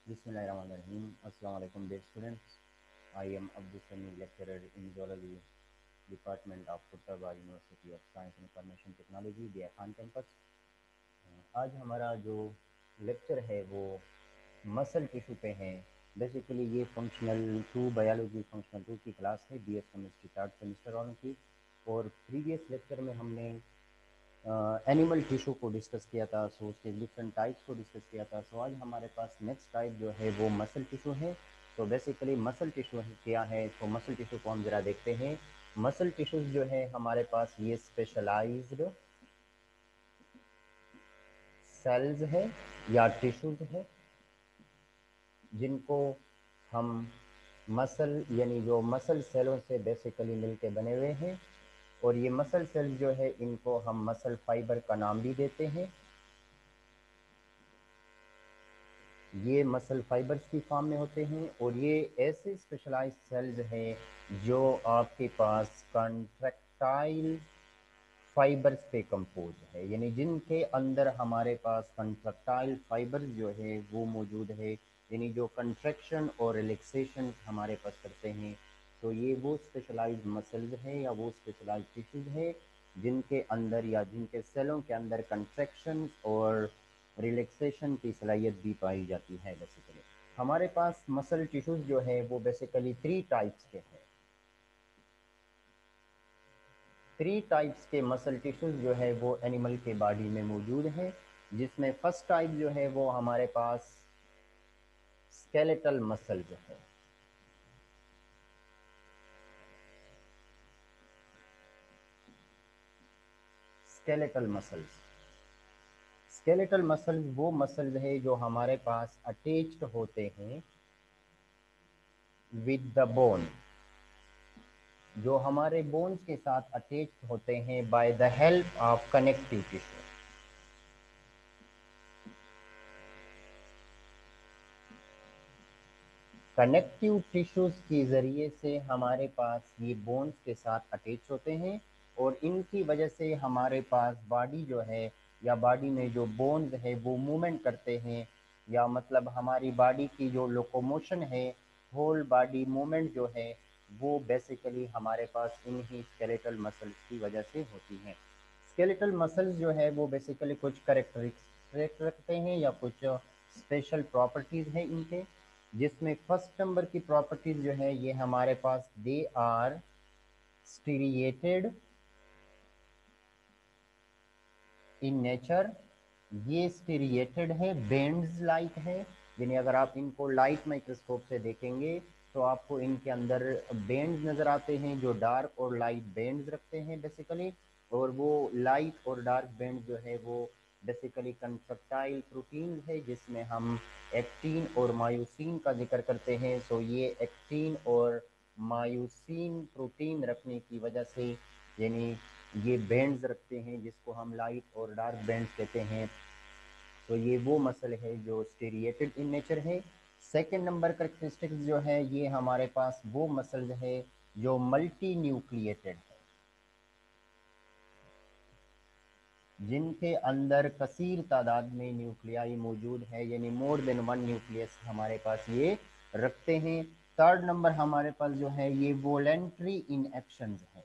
Bismillahirrahmanirrahim. Assalamu alaikum dear students. I am Abdul Sami, lecturer in zoology department of Purtaba University of Science and Information Technology, दिया Khan campus. आज हमारा जो lecture है वो muscle tissue पे है। Basically ये functional two biology functional two की क्लास है, बीएस केमिस्ट्री थर्ड सेमेस्टर वालों की। और प्रीवियस लेक्चर में हमने एनिमल टिश्यू को डिस्कस किया था, सो उसके डिफरेंट टाइप्स को डिस्कस किया था। सो आज हमारे पास नेक्स्ट टाइप जो है वो मसल टिश्यू है। तो बेसिकली मसल टिश्यू क्या है, तो मसल टिश्यू को हम ज़रा देखते हैं। मसल टिश्यूज जो है हमारे पास ये स्पेशलाइज्ड सेल्स है या टिश्यूज है, जिनको हम मसल यानी जो मसल सेलों से बेसिकली मिलके बने हुए हैं। और ये मसल सेल्स जो है इनको हम मसल फाइबर का नाम भी देते हैं। ये मसल फाइबर्स की फॉर्म में होते हैं और ये ऐसे स्पेशलाइज्ड सेल्स हैं जो आपके पास कंट्रैक्टाइल फाइबर्स पे कंपोज है, यानी जिनके अंदर हमारे पास कंट्रैक्टाइल फाइबर्स जो है वो मौजूद है, यानी जो कंट्रैक्शन और रिलैक्सेशन हमारे पास करते हैं। तो ये वो स्पेशलाइज्ड मसल्स हैं या वो स्पेशलाइज्ड टिश्यूज है जिनके अंदर या जिनके सेलों के अंदर कंट्रैक्शन और रिलैक्सेशन की सलाहियत भी पाई जाती है। बेसिकली हमारे पास मसल टिश्यूज जो है वो बेसिकली थ्री टाइप्स के मसल टिश्यूज जो है वो एनिमल के बॉडी में मौजूद है, जिसमें फर्स्ट टाइप जो है वो हमारे पास स्केलेटल मसल जो है। स्केलेटल मसल्स स्केलेटल मसल्स वो मसल्स है जो हमारे पास अटैच्ड होते हैं विद द बोन, जो हमारे बोन्स के साथ अटैच्ड होते हैं by the help of connective tissue. Connective tissues के ज़रिए से हमारे पास ये बोन्स के साथ अटैच होते हैं और इनकी वजह से हमारे पास बॉडी जो है या बॉडी में जो बोन्स है वो मूवमेंट करते हैं, या मतलब हमारी बॉडी की जो लोकोमोशन है, होल बॉडी मूवमेंट जो है वो बेसिकली हमारे पास इन्हीं स्केलेटल मसल्स की वजह से होती हैं। स्केलेटल मसल्स जो है वो बेसिकली कुछ करेक्टरिस्टिक रखते हैं या कुछ स्पेशल प्रॉपर्टीज़ हैं इनके, जिसमें फर्स्ट नंबर की प्रॉपर्टीज जो है ये हमारे पास दे आर स्टीरिएटेड इन नेचर। ये स्टीरिएटेड है, बेंड्स लाइक है, यानी अगर आप इनको लाइट माइक्रोस्कोप से देखेंगे तो आपको इनके अंदर बेंड्स नज़र आते हैं जो डार्क और लाइट बेंड्स रखते हैं बेसिकली। और वो लाइट और डार्क बेंड जो है वो बेसिकली कंट्रक्टाइल प्रोटीन है, जिसमें हम एक्टिन और मायोसिन का जिक्र करते हैं। सो ये एक्टिन और मायोसिन प्रोटीन रखने की वजह से यानी ये बैंड्स रखते हैं जिसको हम लाइट और डार्क बैंड्स कहते हैं। तो ये वो मसल है जो स्टीरिएटेड इन नेचर है। सेकेंड नंबर करेक्टरिस्टिक्स जो है ये हमारे पास वो मसल है जो मल्टी न्यूक्लिएटेड है, जिनके अंदर कसीर तादाद में न्यूक्लियाई मौजूद है, यानी मोर देन वन न्यूक्लियस हमारे पास ये रखते हैं। थर्ड नंबर हमारे पास जो है ये वोलेंट्री इन एक्शन है।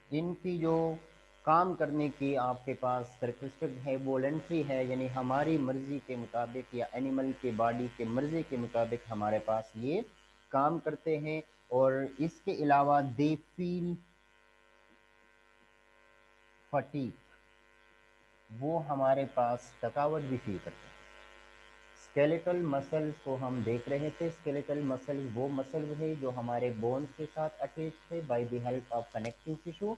इनकी जो काम करने की आपके पास करेक्टरिस्टिक है वोलेंट्री है, यानी हमारी मर्जी के मुताबिक या एनिमल के बॉडी के मर्जी के मुताबिक हमारे पास ये काम करते हैं। और इसके अलावा दे फील फटीग, वो हमारे पास थकावट भी फील करते हैं। स्केलेटल मसल्स को हम देख रहे थे। स्केलेटल मसल्स वो मसल्स है जो हमारे बोन्स के साथ अटैच थे by the help of connective tissue,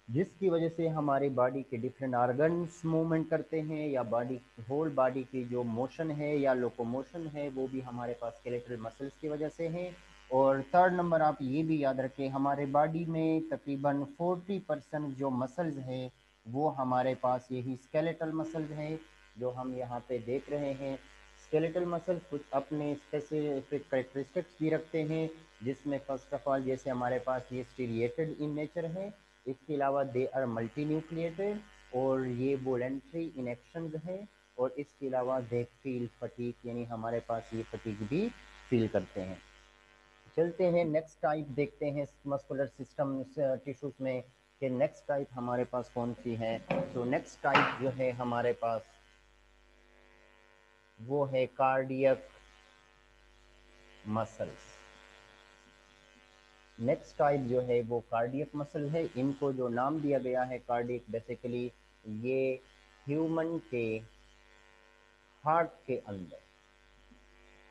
जिसकी वजह से हमारी बॉडी के डिफरेंट ऑर्गन्स मूवमेंट करते हैं, या बॉडी होल बॉडी की जो मोशन है या लोकोमोशन है वो भी हमारे पास स्केलेटल मसल्स की वजह से है। और थर्ड नंबर आप ये भी याद रखें, हमारे बॉडी में तकरीबन 40% जो मसल्स हैं वो हमारे पास यही स्केलेटल मसल्स हैं जो हम यहाँ पे देख रहे हैं। स्केलेटल मसल्स कुछ अपने स्पेसिफिक करेक्टरिस्टिक्स भी रखते हैं, जिसमें फर्स्ट ऑफ ऑल जैसे हमारे पास ये स्टीरिएटेड इन नेचर है, इसके अलावा दे आर मल्टी न्यूक्लिएटेड और ये वोलेंट्री इन एक्शन है। और इसके अलावा दे फील फटीग, यानी हमारे पास ये फटीग भी फील करते हैं। चलते हैं नेक्स्ट टाइप देखते हैं मस्कुलर सिस्टम टिश्यूज में कि नेक्स्ट टाइप हमारे पास कौन सी है। तो नेक्स्ट टाइप जो है हमारे पास वो है कार्डियक मसल्स। नेक्स्ट टाइप जो है वो कार्डियक मसल है। इनको जो नाम दिया गया है कार्डियक, बेसिकली ये ह्यूमन के हार्ट के अंदर,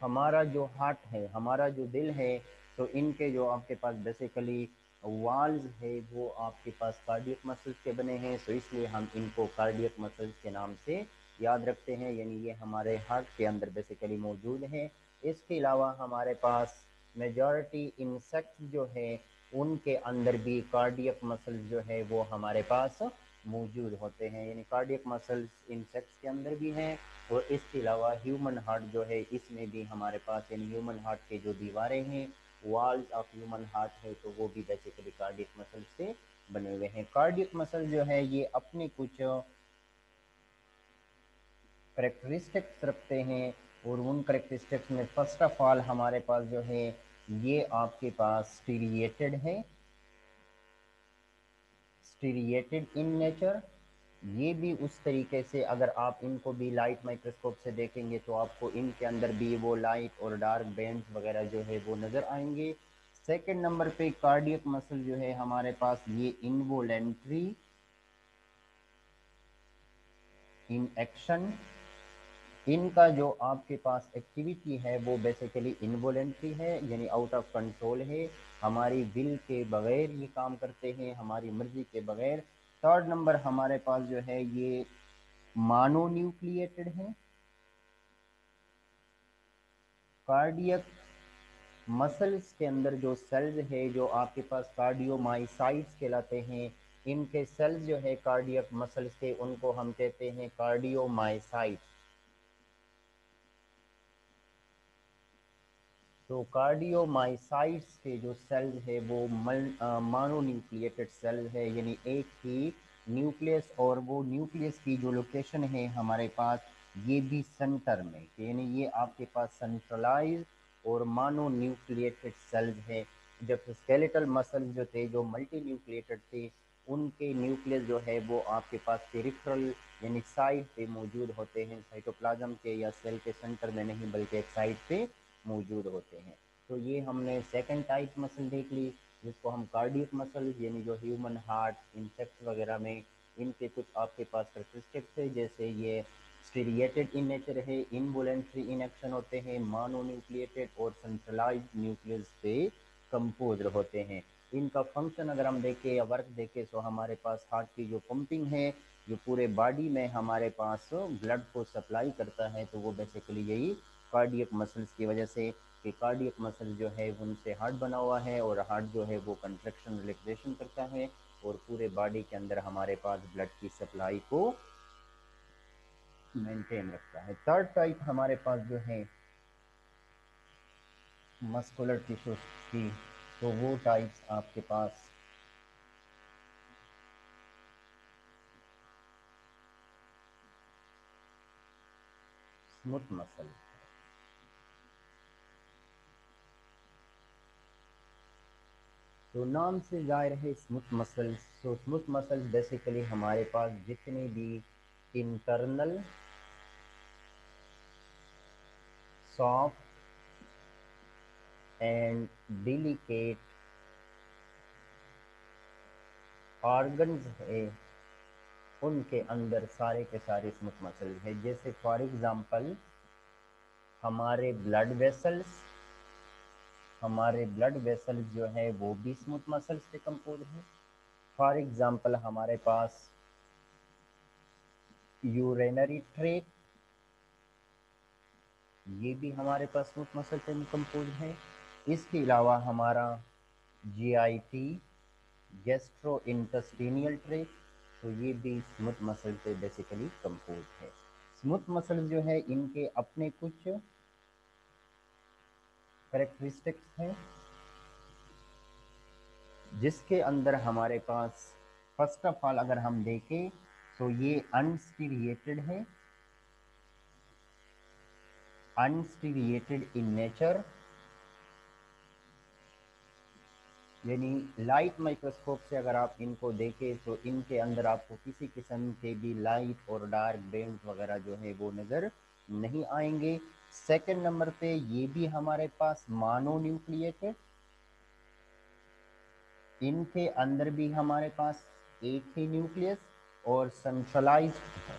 हमारा जो हार्ट है, हमारा जो दिल है, तो इनके जो आपके पास बेसिकली वाल्स है वो आपके पास कार्डियक मसल्स के बने हैं। सो इसलिए हम इनको कार्डियक मसल्स के नाम से याद रखते हैं, यानी ये हमारे हार्ट के अंदर बेसिकली मौजूद हैं। इसके अलावा हमारे पास मेजॉरिटी इंसेक्ट जो है उनके अंदर भी कार्डियक मसल्स जो है वो हमारे पास मौजूद होते हैं, यानी कार्डियक मसल्स इंसेक्ट्स के अंदर भी हैं। और इसके अलावा ह्यूमन हार्ट जो है इसमें भी हमारे पास, यानी ह्यूमन हार्ट के जो दीवारें हैं, वॉल्स ऑफ ह्यूमन हार्ट है, तो वो भी बेसिकली कार्डियक मसल से बने हुए हैं। कार्डियक मसल जो है ये अपने कुछ करेक्टरिस्टिक्स रखते हैं, और उन करेक्टरिस्टिक्स में फर्स्ट ऑफ ऑल हमारे पास जो है ये आपके पास स्टीरिएटेड है, स्टीरिएटेड इन नेचर। ये भी उस तरीके से अगर आप इनको भी लाइट माइक्रोस्कोप से देखेंगे तो आपको इनके अंदर भी वो लाइट और डार्क बैंड्स वगैरह जो है वो नज़र आएंगे। सेकंड नंबर पे कार्डियक मसल जो है हमारे पास ये इनवोलेंट्री इन एक्शन, इनका जो आपके पास एक्टिविटी है वो बेसिकली इनवोलेंट्री है, यानी आउट ऑफ कंट्रोल है, हमारी विल के बगैर ये काम करते हैं, हमारी मर्जी के बगैर। थर्ड नंबर हमारे पास जो है ये मोनोन्यूक्लिएटेड है। कार्डियक मसल्स के अंदर जो सेल्स है जो आपके पास कार्डियोमाइसाइट्स कहलाते हैं, इनके सेल्स जो है कार्डियक मसल्स के उनको हम कहते हैं कार्डियोमाइसाइट्स। तो कार्डियोमाइसाइट्स के जो सेल्स है वो मोनोन्यूक्लिएटेड सेल्स है, यानी एक ही न्यूक्लियस, और वो न्यूक्लियस की जो लोकेशन है हमारे पास ये भी सेंटर में, यानी ये आपके पास सेंट्रलाइज और मोनोन्यूक्लिएटेड सेल्स है। जब स्केलेटल मसल्स जो थे जो मल्टी न्यूक्लिएटेड थे उनके न्यूक्लियस जो है वो आपके पास पेरिफेरल यानी साइड पे मौजूद होते हैं, साइटोप्लाज्म के या सेल के सेंटर में नहीं बल्कि एक साइड पे मौजूद होते हैं। तो ये हमने सेकंड टाइप मसल देख ली, जिसको हम कार्डियक मसल, यानी जो ह्यूमन हार्ट इंसेक्ट वगैरह में इनके कुछ आपके पास करेक्टरिस्टिक्स है, जैसे ये स्टीरिएटेड इन नेचर है, इनवोलेंट्री इन एक्शन होते हैं, मोनोन्यूक्लिएटेड और सेंट्रलाइज्ड न्यूक्लियस पे कंपोज होते हैं। इनका फंक्शन अगर हम देखें या वर्क देखें तो हमारे पास हार्ट की जो पंपिंग है जो पूरे बॉडी में हमारे पास ब्लड को सप्लाई करता है, तो वो बेसिकली यही कार्डियक मसल्स की वजह से, कि कार्डियक मसल जो है उनसे हार्ट बना हुआ है, और हार्ट जो है वो कंट्रैक्शन रिलैक्सेशन करता है और पूरे बॉडी के अंदर हमारे पास ब्लड की सप्लाई को मेंटेन रखता है। थर्ड टाइप हमारे पास जो है मस्कुलर टिश्यूज की, तो वो टाइप्स आपके पास स्मूथ मसल। तो नाम से जाहिर है स्मूथ मसल्स। तो स्मूथ मसल्स बेसिकली हमारे पास जितने भी internal soft and delicate organs है उनके अंदर सारे के सारे स्मूथ मसल्स है। जैसे फॉर एग्जांपल हमारे ब्लड वेसल्स, हमारे ब्लड वेसल्स जो है वो भी स्मूथ मसल्स से कंपोज है। फॉर एग्जांपल हमारे पास यूरिनरी ट्रैक्ट, ये भी हमारे पास स्मूथ मसल से कंपोज है। इसके अलावा हमारा जीआईटी गैस्ट्रो इंटेस्टिनियल ट्रैक्ट, तो ये भी स्मूथ मसल से बेसिकली कंपोज है। स्मूथ मसल जो है इनके अपने कुछ करेक्टरिस्टिक्स हैं, जिसके अंदर हमारे पास फर्स्ट ऑफ ऑल अगर हम देखें तो ये अनस्टीरिएटेड है, अनस्टीरिएटेड इन नेचर, यानी लाइट माइक्रोस्कोप से अगर आप इनको देखें तो इनके अंदर आपको किसी किस्म के भी लाइट और डार्क बैंड वगैरह जो है वो नज़र नहीं आएंगे। सेकंड नंबर पे ये भी हमारे पास मानो न्यूक्लिएटेड, इनके अंदर भी हमारे पास एक ही न्यूक्लियस और सेंट्रलाइज्ड है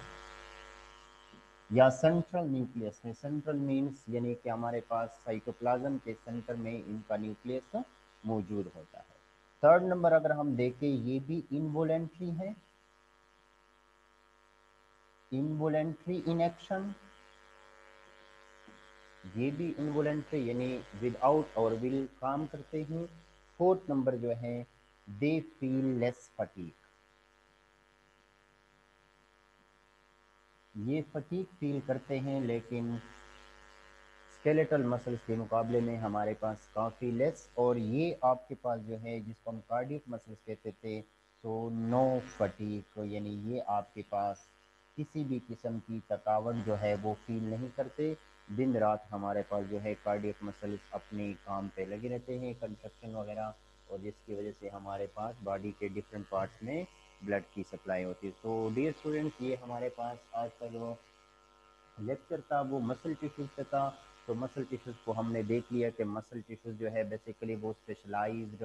या सेंट्रल न्यूक्लियस है। सेंट्रल मीन्स यानी कि हमारे पास साइटोप्लाज्म के सेंटर में इनका न्यूक्लियस मौजूद होता है। थर्ड नंबर अगर हम देखें, ये भी इनवोलेंट्री है, इनवोलेंट्री इन एक्शन, ये भी इनवोलेंट्री यानी विदाउट और विल काम करते हैं। फोर्थ नंबर जो है, दे फील लेस फटीग, ये फटीग फील करते हैं लेकिन स्केलेटल मसल्स के मुकाबले में हमारे पास काफ़ी लेस, और ये आपके पास जो है जिसको हम कार्डियक मसल्स कहते थे, तो नो फटीग, यानी ये आपके पास किसी भी किस्म की थकावट जो है वो फील नहीं करते। दिन रात हमारे पास जो है कार्डियक मसल्स अपने काम पे लगे रहते हैं, कंस्ट्रक्शन वगैरह, और जिसकी वजह से हमारे पास बॉडी के डिफरेंट पार्ट्स में ब्लड की सप्लाई होती है। तो डियर स्टूडेंट्स, ये हमारे पास आज का जो लेक्चर था वो मसल टिश्यूज पे था। तो मसल टिश्यूज को हमने देख लिया कि मसल टिश्यूज जो है बेसिकली वो स्पेशलाइज्ड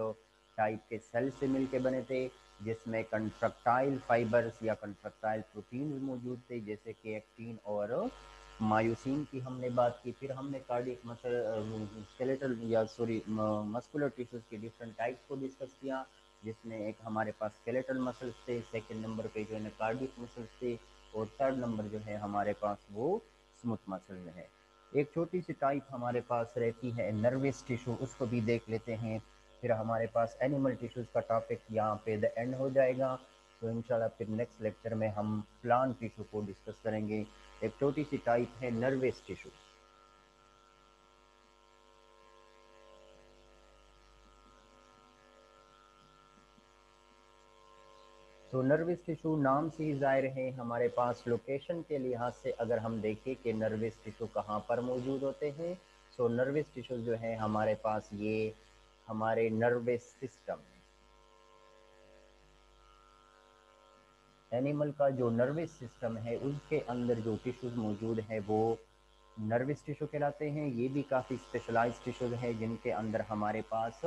टाइप के सेल से मिलके बने थे, जिसमें कंट्रक्टाइल फाइबर्स या कंट्रक्टाइल प्रोटीन मौजूद थे, जैसे कि एक्टिन और मायोसिन की हमने बात की। फिर हमने कार्डियक मसल स्केलेटल या सॉरी मस्कुलर टिश्यूज के डिफरेंट टाइप्स को डिस्कस किया, जिसमें एक हमारे पास स्केलेटल मसल्स थे, सेकंड नंबर पे जो है कार्डियक मसल्स थे, और थर्ड नंबर जो है हमारे पास वो स्मूथ मसल है। एक छोटी सी टाइप हमारे पास रहती है नर्वस टिश्यू, उसको भी देख लेते हैं। फिर हमारे पास एनिमल टिश्यूज़ का टॉपिक यहाँ पे द एंड हो जाएगा। तो इंशाल्लाह फिर नेक्स्ट लेक्चर में हम प्लांट टिश्यू को डिस्कस करेंगे। एक छोटी सी टाइप है नर्वस टिश्यू। तो नर्वस टिश्यू नाम से ही ज़ाहिर है, हमारे पास लोकेशन के लिहाज से अगर हम देखें कि नर्वस टिश्यू कहाँ पर मौजूद होते हैं, तो नर्वस टिश्यू जो है हमारे पास ये हमारे नर्वस सिस्टम, एनिमल का जो नर्वस सिस्टम है उसके अंदर जो टिश्यूज मौजूद है वो नर्वस टिश्यू कहलाते हैं। ये भी काफ़ी स्पेशलाइज टिश्यूज है जिनके अंदर हमारे पास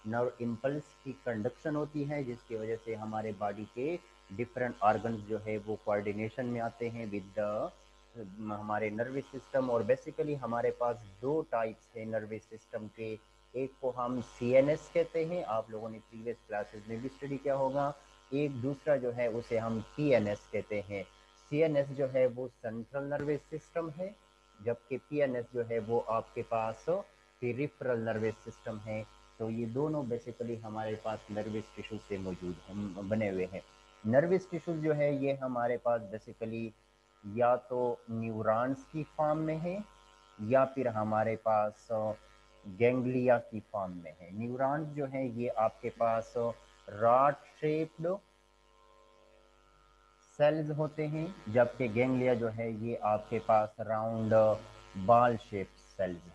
नर्व इम्पल्स की कंडक्शन होती है, जिसकी वजह से हमारे बॉडी के डिफरेंट ऑर्गन्स जो है वो कोऑर्डिनेशन में आते हैं विद हमारे नर्वस सिस्टम। और बेसिकली हमारे पास दो टाइप्स है नर्वस सिस्टम के। एक को हम सीएनएस कहते हैं, आप लोगों ने प्रीवियस क्लासेस में भी स्टडी किया होगा। एक दूसरा जो है उसे हम पीएनएस कहते हैं। सीएनएस जो है वो सेंट्रल नर्वस सिस्टम है, जबकि पीएनएस जो है वो आपके पास पेरिफेरल नर्वस सिस्टम है। तो ये दोनों बेसिकली हमारे पास नर्वस टिश्यू से मौजूद हम बने हुए हैं। नर्वस टिश्यू जो है ये हमारे पास बेसिकली या तो न्यूरॉन्स की फॉर्म में है या फिर हमारे पास गैंग्लिया की फॉर्म में है। न्यूरॉन्स जो है ये आपके पास रॉड शेप्ड सेल्स होते हैं, जबकि गैंग्लिया जो है ये आपके पास राउंड बॉल शेप सेल्स है।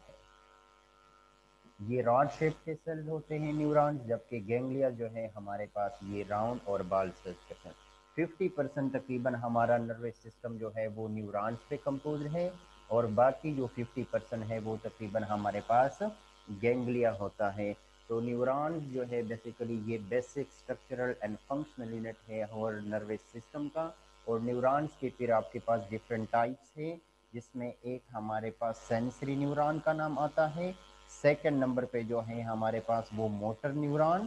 ये रॉड शेप के सेल्स होते हैं न्यूरॉन्स, जबकि गैंग्लिया जो है हमारे पास ये राउंड और बॉल सेल्स के हैं। 50% तकरीबन हमारा नर्वस सिस्टम जो है वो न्यूरॉन्स पे कंपोज है, और बाकी जो 50% है वो तकरीबन हमारे पास गैंग्लिया होता है। तो न्यूरॉन्स जो है बेसिकली ये basic structural and functional unit है और नर्वस सिस्टम का। और न्यूरॉन्स के फिर आपके पास डिफरेंट टाइप्स है, जिसमें एक हमारे पास सेंसरी न्यूरॉन का नाम आता है, सेकंड नंबर पे जो है हमारे पास वो मोटर न्यूरॉन,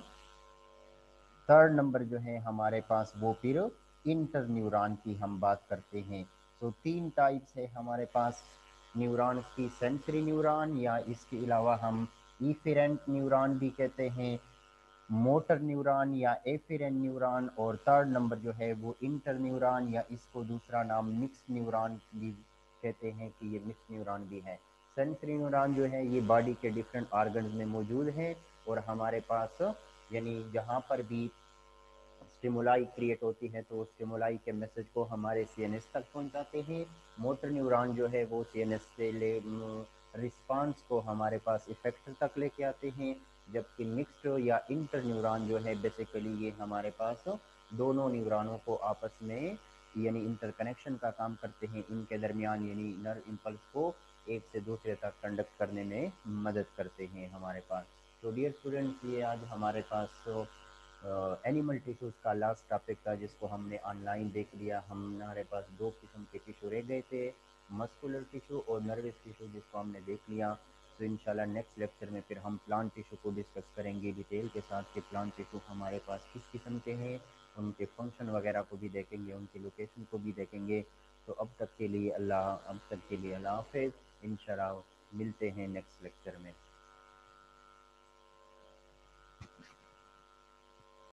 थर्ड नंबर जो है हमारे पास वो फिर इंटर न्यूरॉन की हम बात करते हैं। तो तीन टाइप्स है हमारे पास न्यूरॉन्स की, सेंसरी न्यूरॉन या इसके अलावा हम इफेरेंट न्यूरॉन भी कहते हैं, मोटर न्यूरॉन या एफिरेंट न्यूरॉन, और थर्ड नंबर जो है वो इंटर न्यूरॉन या इसको दूसरा नाम मिक्स न्यूरॉन भी कहते हैं कि ये मिक्स न्यूरॉन भी है। सेंसरी न्यूरॉन जो है ये बॉडी के डिफरेंट ऑर्गन्स में मौजूद है, और हमारे पास यानी जहाँ पर भी स्टिमुलाई क्रिएट होती है तो स्टिमुलाई के मैसेज को हमारे सीएनएस तक पहुंचाते हैं। मोटर न्यूरॉन जो है वो सीएनएस से ले रिस्पांस को हमारे पास इफेक्टर तक लेके आते हैं, जबकि मिक्स्ड या इंटर न्यूरॉन जो है बेसिकली ये हमारे पास दोनों न्यूरॉनों को आपस में यानी इंटरकनेक्शन का काम करते हैं, इनके दरमियान यानी नर्व इम्पल्स को एक से दूसरे तक कंडक्ट करने में मदद करते हैं हमारे पास। तो डियर स्टूडेंट्स, ये आज हमारे पास एनिमल टिश्यूज़ का लास्ट टॉपिक था जिसको हमने ऑनलाइन देख लिया। हमारे पास दो किस्म के टिश्यू रह गए थे, मस्कुलर टिश्यू और नर्वस टिश्यू, जिसको हमने देख लिया। तो इंशाल्लाह नेक्स्ट लेक्चर में फिर हम प्लांट टिश्यू को डिस्कस करेंगे डिटेल के साथ कि प्लांट टिश्यू हमारे पास किस किस्म के हैं, उनके फंक्शन वगैरह को भी देखेंगे, उनकी लोकेशन को भी देखेंगे। तो अब तक के लिए अल्लाह हाफ़िज़। इंशाल्लाह मिलते हैं नेक्स्ट लेक्चर में।